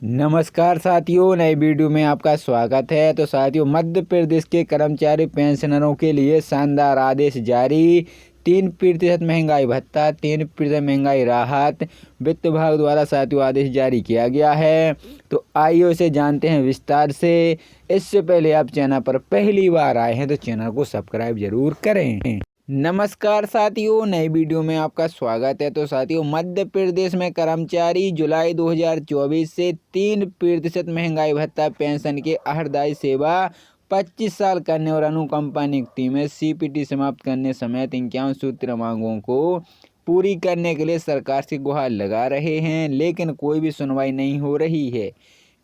नमस्कार साथियों, नए वीडियो में आपका स्वागत है। तो साथियों, मध्य प्रदेश के कर्मचारी पेंशनरों के लिए शानदार आदेश जारी। 3% महंगाई भत्ता, 3% महंगाई राहत वित्त विभाग द्वारा साथियों आदेश जारी किया गया है। तो आइए उसे जानते हैं विस्तार से। इससे पहले आप चैनल पर पहली बार आए हैं तो चैनल को सब्सक्राइब जरूर करें। नमस्कार साथियों, नई वीडियो में आपका स्वागत है। तो साथियों, मध्य प्रदेश में कर्मचारी जुलाई 2024 से 3% महंगाई भत्ता पेंशन के आहरदायी सेवा 25 साल करने और अनुकंपा नियुक्ति में सीपीटी समाप्त करने समेत 51 सूत्र मांगों को पूरी करने के लिए सरकार से गुहार लगा रहे हैं, लेकिन कोई भी सुनवाई नहीं हो रही है।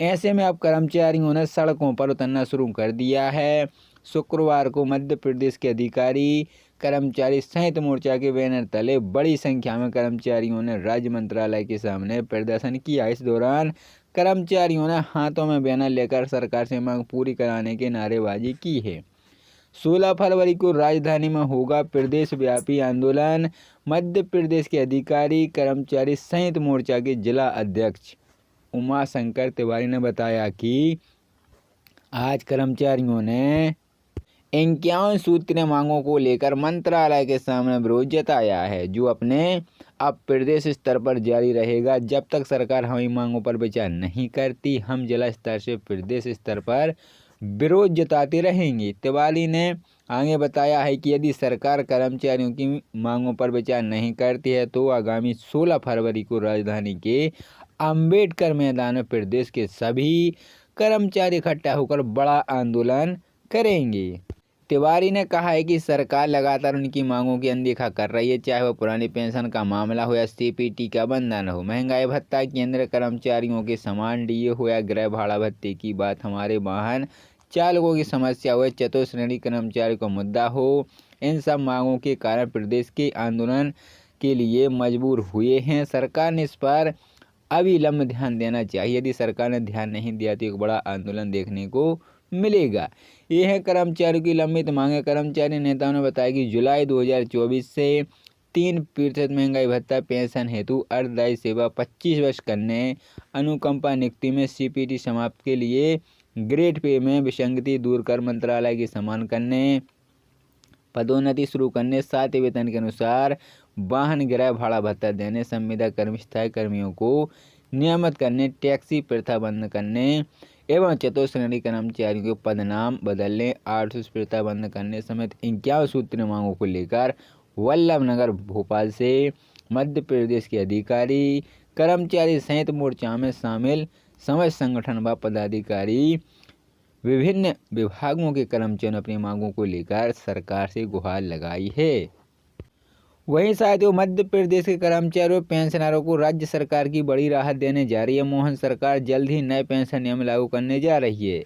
ऐसे में अब कर्मचारियों ने सड़कों पर उतरना शुरू कर दिया है। शुक्रवार को मध्य प्रदेश के अधिकारी कर्मचारी संयुक्त मोर्चा के बैनर तले बड़ी संख्या में कर्मचारियों ने राज्य मंत्रालय के सामने प्रदर्शन किया। इस दौरान कर्मचारियों ने हाथों में बैनर लेकर सरकार से मांग पूरी कराने की नारेबाजी की है। 16 फरवरी को राजधानी में होगा प्रदेश व्यापी आंदोलन। मध्य प्रदेश के अधिकारी कर्मचारी संयुक्त मोर्चा के जिला अध्यक्ष उमा शंकर तिवारी ने बताया कि आज कर्मचारियों ने 51 सूत्रीय मांगों को लेकर मंत्रालय के सामने विरोध जताया है, जो अपने अब प्रदेश स्तर पर जारी रहेगा। जब तक सरकार हमारी मांगों पर विचार नहीं करती, हम जिला स्तर से प्रदेश स्तर पर विरोध जताते रहेंगे। तिवारी ने आगे बताया है कि यदि सरकार कर्मचारियों की मांगों पर विचार नहीं करती है तो आगामी 16 फरवरी को राजधानी के अंबेडकर मैदान में प्रदेश के सभी कर्मचारी इकट्ठा होकर बड़ा आंदोलन करेंगे। तिवारी ने कहा है कि सरकार लगातार उनकी मांगों की अनदेखा कर रही है, चाहे वह पुरानी पेंशन का मामला हो या सीपीटी का बंधन हो, महंगाई भत्ता, केंद्र कर्मचारियों के समान डीए हो या गृह भाड़ा भत्ते की बात, हमारे वाहन चालकों की समस्या हो, चतुश्रेणी कर्मचारी का मुद्दा हो। इन सब मांगों के कारण प्रदेश के आंदोलन के लिए मजबूर हुए हैं। सरकार ने इस पर अविलंब ध्यान देना चाहिए। यदि सरकार ने ध्यान नहीं दिया तो एक बड़ा आंदोलन देखने को मिलेगा। ये है कर्मचारियों की लंबित मांगे। कर्मचारी नेताओं ने बताया कि जुलाई 2024 से 3% महंगाई भत्ता पेंशन हेतु अर्धदायी सेवा 25 वर्ष करने, अनुकंपा नियुक्ति में सीपीटी समाप्त के लिए ग्रेड पे में विसंगति दूर कर मंत्रालय की समान करने, पदोन्नति शुरू करने, 7 वेतन के अनुसार वाहन गृह भाड़ा भत्ता देने, संविदा कर्मी स्थायी कर्मियों को नियमित करने, टैक्सी प्रथा बंद करने एवं चतुश्रेणी कर्मचारियों के पदनाम बदलने, 800 प्रथा बंद करने समेत 51 सूत्रीय मांगों को लेकर वल्लभनगर भोपाल से मध्य प्रदेश के अधिकारी कर्मचारी संयुक्त मोर्चा में शामिल समस्त संगठन व पदाधिकारी विभिन्न विभागों के कर्मचारियों ने अपनी मांगों को लेकर सरकार से गुहार लगाई है। वहीं साथियों, मध्य प्रदेश के कर्मचारियों और पेंशनरों को राज्य सरकार की बड़ी राहत देने जा रही है। मोहन सरकार जल्द ही नए पेंशन नियम लागू करने जा रही है।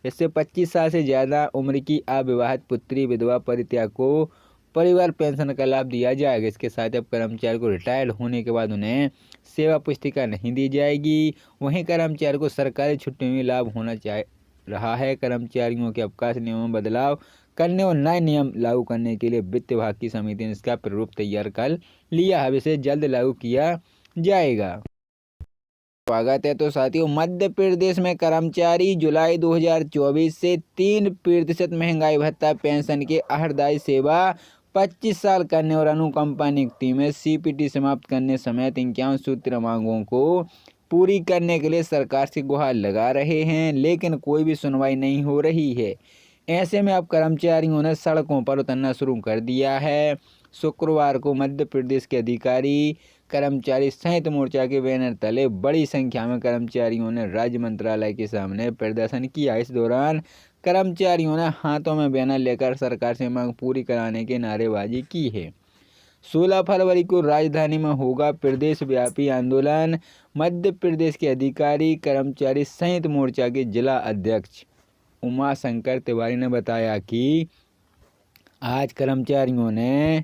इससे 25 साल से ज़्यादा उम्र की अविवाहित पुत्री, विधवा, परित्याग को परिवार पेंशन का लाभ दिया जाएगा। इसके साथ अब कर्मचारी को रिटायर्ड होने के बाद उन्हें सेवा पुस्तिका नहीं दी जाएगी। वहीं कर्मचारी को सरकारी छुट्टियों में लाभ होना रहा है। कर्मचारियों के अवकाश नियमों में बदलाव करने और नए नियम लागू करने के लिए वित्त विभाग की समिति ने इसका प्रारूप तैयार कर लिया है। इसे जल्द लागू किया जाएगा। स्वागत है। तो साथियों, मध्य प्रदेश में कर्मचारी जुलाई 2024 से 3% महंगाई भत्ता पेंशन के आहरदायी सेवा 25 साल करने और अनुकंपा नियुक्ति में सीपीटी समाप्त करने समेत 51 सूत्र मांगों को पूरी करने के लिए सरकार से गुहार लगा रहे हैं, लेकिन कोई भी सुनवाई नहीं हो रही है। ऐसे में अब कर्मचारियों ने सड़कों पर उतरना शुरू कर दिया है। शुक्रवार को मध्य प्रदेश के अधिकारी कर्मचारी संयुक्त मोर्चा के बैनर तले बड़ी संख्या में कर्मचारियों ने राज्य मंत्रालय के सामने प्रदर्शन किया। इस दौरान कर्मचारियों ने हाथों में बैनर लेकर सरकार से मांग पूरी कराने की नारेबाजी की है। 16 फरवरी को राजधानी में होगा प्रदेश व्यापी आंदोलन। मध्य प्रदेश के अधिकारी कर्मचारी संयुक्त मोर्चा के जिला अध्यक्ष उमा शंकर तिवारी ने बताया कि आज कर्मचारियों ने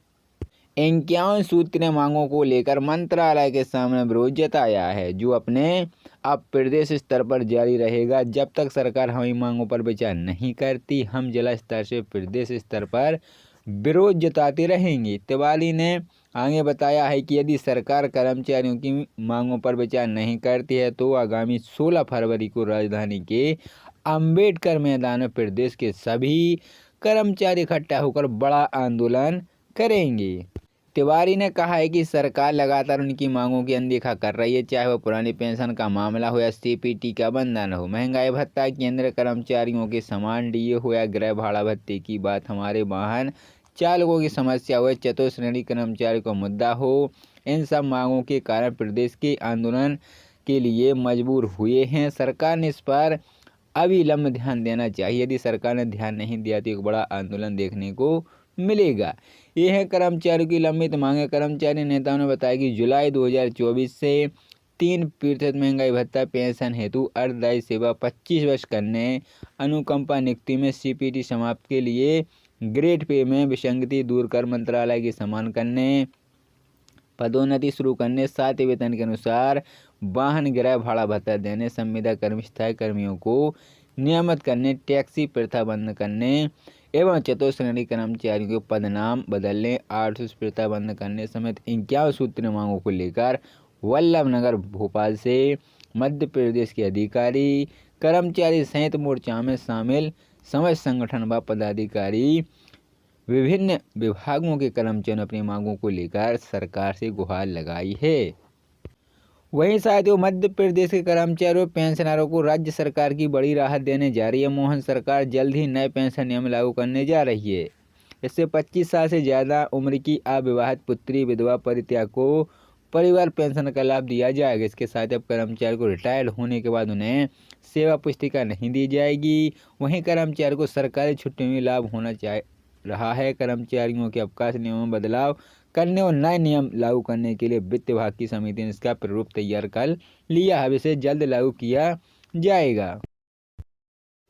51 सूत्रीय मांगों को लेकर मंत्रालय के सामने विरोध जताया है, जो अपने अब प्रदेश स्तर पर जारी रहेगा। जब तक सरकार हमारी मांगों पर विचार नहीं करती, हम जिला स्तर से प्रदेश स्तर पर विरोध जताते रहेंगे। तिवारी ने आगे बताया है कि यदि सरकार कर्मचारियों की मांगों पर विचार नहीं करती है तो आगामी 16 फरवरी को राजधानी के अंबेडकर मैदान में प्रदेश के सभी कर्मचारी इकट्ठा होकर बड़ा आंदोलन करेंगे। तिवारी ने कहा है कि सरकार लगातार उनकी मांगों की अनदेखा कर रही है, चाहे वह पुरानी पेंशन का मामला हो या सीपीटी का बंधन हो, महंगाई भत्ता, केंद्र कर्मचारियों के समान डीए हो या गृह भाड़ा भत्ते की बात, हमारे वाहन चालकों की समस्या हो, चतुर्श्रेणी कर्मचारी का मुद्दा हो। इन सब मांगों के कारण प्रदेश के आंदोलन के लिए मजबूर हुए हैं। सरकार ने इस पर अविलंब ध्यान देना चाहिए। यदि सरकार ने ध्यान नहीं दिया तो एक बड़ा आंदोलन देखने को मिलेगा। ये है कर्मचारियों की लंबित मांगे। कर्मचारी नेताओं ने बताया कि जुलाई 2024 से 3% महंगाई भत्ता, पेंशन हेतु अर्धदायी सेवा 25 वर्ष करने, अनुकंपा नियुक्ति में सीपीटी समाप्त के लिए ग्रेड पे में विसंगति दूर कर मंत्रालय के समान करने, पदोन्नति शुरू करने, 7 वेतन के अनुसार वाहन गृह भाड़ा भत्ता देने, संविदा कर्मी स्थायी कर्मियों को नियमित करने, टैक्सी प्रथा बंद करने एवं चतुर्श्रेणी कर्मचारियों के पदनाम बदलने, 800 प्रथा बंद करने समेत 51 सूत्रीय मांगों को लेकर वल्लभनगर भोपाल से मध्य प्रदेश के अधिकारी, कर्मचारी संयुक्त मोर्चा में शामिल समस्त संगठन व पदाधिकारी विभिन्न विभागों के कर्मचारियों ने अपनी मांगों को लेकर सरकार से गुहार लगाई है। वहीं साथियों, मध्य प्रदेश के कर्मचारियों पेंशनरों को राज्य सरकार की बड़ी राहत देने जा रही है। मोहन सरकार जल्द ही नए पेंशन नियम लागू करने जा रही है। इससे 25 साल से ज़्यादा उम्र की अविवाहित पुत्री, विधवा, परित्याग को परिवार पेंशन का लाभ दिया जाएगा। इसके साथ अब कर्मचारी को रिटायर्ड होने के बाद उन्हें सेवा पुस्तिका नहीं दी जाएगी। वहीं कर्मचारी को सरकारी छुट्टियों में लाभ होना रहा है। कर्मचारियों के अवकाश नियमों में बदलाव करने और नए नियम लागू करने के लिए वित्त विभाग की समिति ने इसका प्रारूप तैयार कर लिया है। इसे जल्द लागू किया जाएगा।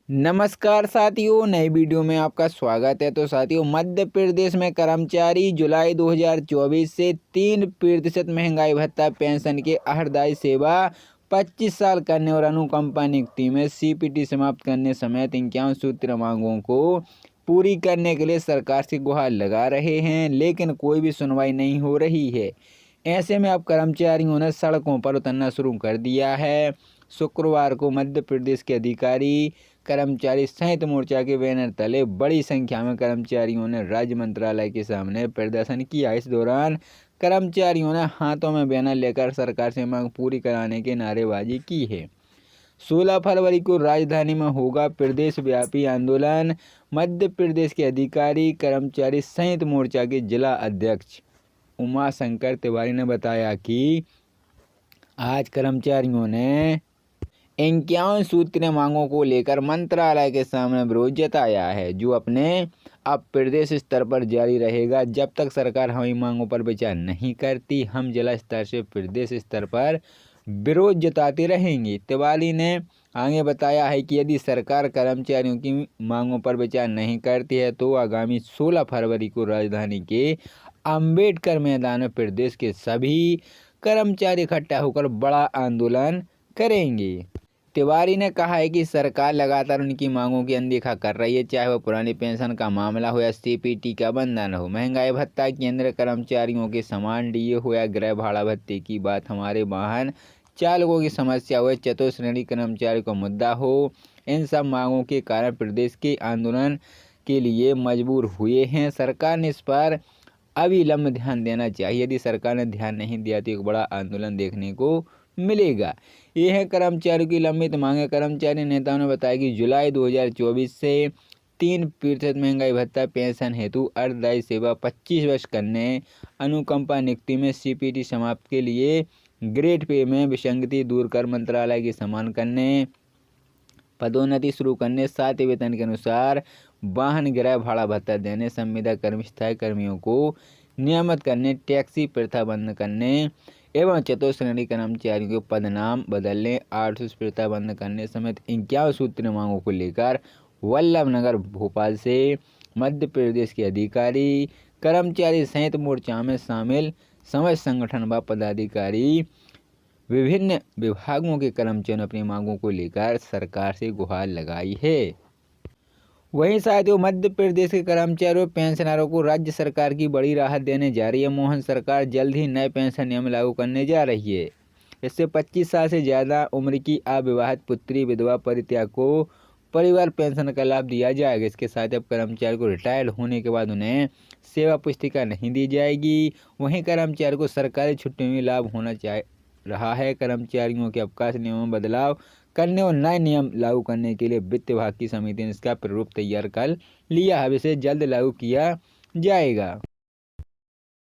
नमस्कार साथियों, नई वीडियो में आपका स्वागत है। तो साथियों, मध्य प्रदेश में कर्मचारी जुलाई 2024 से 3% महंगाई भत्ता, पेंशन के अर्धदायी सेवा 25 साल करने और अनुकंपा नियुक्ति में सीपीटी समाप्त करने समेत 51 सूत्रीय मांगों को पूरी करने के लिए सरकार से गुहार लगा रहे हैं, लेकिन कोई भी सुनवाई नहीं हो रही है। ऐसे में अब कर्मचारियों ने सड़कों पर उतरना शुरू कर दिया है। शुक्रवार को मध्य प्रदेश के अधिकारी, कर्मचारी संयुक्त मोर्चा के बैनर तले बड़ी संख्या में कर्मचारियों ने राज्य मंत्रालय के सामने प्रदर्शन किया। इस दौरान कर्मचारियों ने हाथों में बैनर लेकर सरकार से मांग पूरी कराने की नारेबाजी की है। 16 फरवरी को राजधानी में होगा प्रदेश व्यापी आंदोलन। मध्य प्रदेश के अधिकारी, कर्मचारी संयुक्त मोर्चा के जिला अध्यक्ष उमा शंकर तिवारी ने बताया कि आज कर्मचारियों ने 51 सूत्रीय मांगों को लेकर मंत्रालय के सामने विरोध जताया है, जो अपने अब प्रदेश स्तर पर जारी रहेगा। जब तक सरकार हमारी मांगों पर विचार नहीं करती, हम जिला स्तर से प्रदेश स्तर पर विरोध जताते रहेंगे। तिवारी ने आगे बताया है कि यदि सरकार कर्मचारियों की मांगों पर विचार नहीं करती है तो आगामी 16 फरवरी को राजधानी के अंबेडकर मैदान में प्रदेश के सभी कर्मचारी इकट्ठा होकर बड़ा आंदोलन करेंगे। तिवारी ने कहा है कि सरकार लगातार उनकी मांगों की अनदेखा कर रही है, चाहे वह पुरानी पेंशन का मामला हो या सीपीटी का बंधन हो, महंगाई भत्ता, केंद्र कर्मचारियों के समान डीए हो या गृह भाड़ा भत्ते की बात, हमारे वाहन चालकों की समस्या हो, चतुर्श्रेणी कर्मचारी का मुद्दा हो। इन सब मांगों के कारण प्रदेश के आंदोलन के लिए मजबूर हुए हैं। सरकार ने इस पर अविलंब ध्यान देना चाहिए। यदि सरकार ने ध्यान नहीं दिया तो एक बड़ा आंदोलन देखने को मिलेगा। ये है कर्मचारियों की लंबित मांगे। कर्मचारी नेताओं ने बताया कि जुलाई 2024 से 3% महंगाई भत्ता, पेंशन हेतु अर्धदायी सेवा 25 वर्ष करने, अनुकंपा नियुक्ति में सीपीटी समाप्त के लिए ग्रेड पे में विसंगति दूर कर मंत्रालय के समान करने, पदोन्नति शुरू करने, 7 वेतन के अनुसार वाहन गृह भाड़ा भत्ता देने, संविदा कर्मी स्थायी कर्मियों को नियमित करने, टैक्सी प्रथा बंद करने एवं चतुर्श्रेणी कर्मचारियों के पदनाम बदलने, 800 प्रथा बंद करने समेत 51 सूत्रीय मांगों को लेकर वल्लभनगर भोपाल से मध्य प्रदेश के अधिकारी, कर्मचारी संयुक्त मोर्चा में शामिल समस्त संगठन व पदाधिकारी विभिन्न विभागों के कर्मचारियों ने अपनी मांगों को लेकर सरकार से गुहार लगाई है। वहीं साथियों मध्य प्रदेश के कर्मचारियों पेंशनरों को राज्य सरकार की बड़ी राहत देने जा रही है। मोहन सरकार जल्द ही नए पेंशन नियम लागू करने जा रही है। इससे 25 साल से ज़्यादा उम्र की अविवाहित पुत्री, विधवा, परित्याग को परिवार पेंशन का लाभ दिया जाएगा। इसके साथ अब कर्मचारी को रिटायर्ड होने के बाद उन्हें सेवा पुस्तिका नहीं दी जाएगी। वहीं कर्मचारी को सरकारी छुट्टियों में लाभ होना चाहिए रहा है। कर्मचारियों के अवकाश नियमों में बदलाव करने और नए नियम लागू करने के लिए वित्त विभाग की समिति ने इसका प्रारूप तैयार कर लिया है। अब इसे जल्द लागू किया जाएगा।